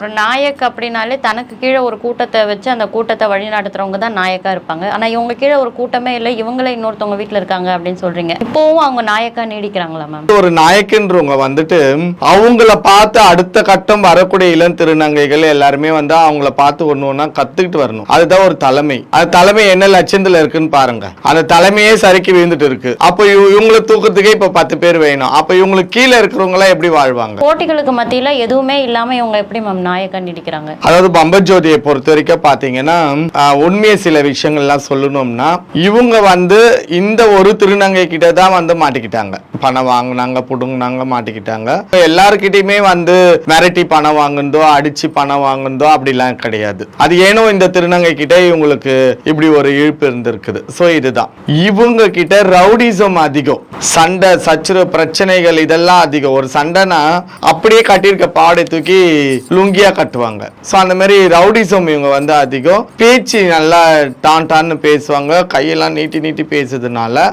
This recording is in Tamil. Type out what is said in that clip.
ஒரு நாயக் அப்படின்னாலே தனக்கு கீழே ஒரு கூட்டத்தை வச்சு அந்த கூட்டத்தை வழி நடத்துறவங்க தான் நாயக்கா இருப்பாங்க. ஆனா இவங்க கீழே ஒரு கூட்டமே இல்லை, இவங்களே இன்னொருத்தவங்க வீட்டுல இருக்காங்க அப்படின்னு சொல்றீங்க. இப்போவும் அவங்க நாயக்கா நீடிக்கிறாங்களா மேம்? ஒரு நாயக்குன்றவங்க வந்துட்டு அவங்கள பார்த்து அடுத்த கட்டம் வரக்கூடிய இளம் திருநங்கைகள் எல்லாருமே அவங்கள பார்த்து ஒண்ணு ஒண்ணா கத்துக்கிட்டு வரணும். அதுதான் ஒரு தலைமை. அது தலைமை என்ன லட்சத்துல இருக்குன்னு பாருங்க. அந்த தலைமையே சரிக்கு விழுந்துட்டு இருக்கு. அப்ப இவங்களை தூக்குறதுக்கே இப்ப 10 பேர் வேணும். அப்ப இவங்களுக்கு கீழே இருக்கிறவங்க எல்லாம் எப்படி வாழ்வாங்க? போட்டிகளுக்கு மத்தியில எதுவுமே இல்லாம இவங்க எப்படி மேம் நாயக்கா நீடிக்கிறாங்க? அதாவது பம்பஜோதியை பொறுத்த வரைக்கும் பாத்தீங்கன்னா உண்மையை சில விஷயங்கள்லாம் சொல்லணும்னா இவங்க இந்த ஒரு திருநங்கை கிட்ட தான் மாட்டிக்கிட்டாங்க. பணம் வாங்கினாங்க, புடுங்கினாங்க, மாட்டிக்கிட்டாங்க. எல்லாருக்கிட்டையுமே மிரட்டி பணம் வாங்குனதோ அடிச்சு பணம் வாங்குனதோ அப்படிலாம் கிடையாது. அது ஏனோ இந்த திருநங்கை கிட்ட இவங்களுக்கு இப்படி ஒரு இழுப்பு இருந்திருக்குது. சோ இதுதான் இவங்க கிட்ட ரவுடிசம் அதிகம், சண்டை சச்சரவு பிரச்சனைகள் இதெல்லாம் அதிகம். ஒரு சண்டைனா அப்படியே கட்டியிருக்க பாடை தூக்கி லுங்கியா கட்டுவாங்க. சோ அந்த மாதிரி ரவுடிசம் இவங்க அதிகம். பேச்சு நல்லா டான்னு பேசுவாங்க, கையெல்லாம் நீட்டி நீட்டி பேசுறதுனால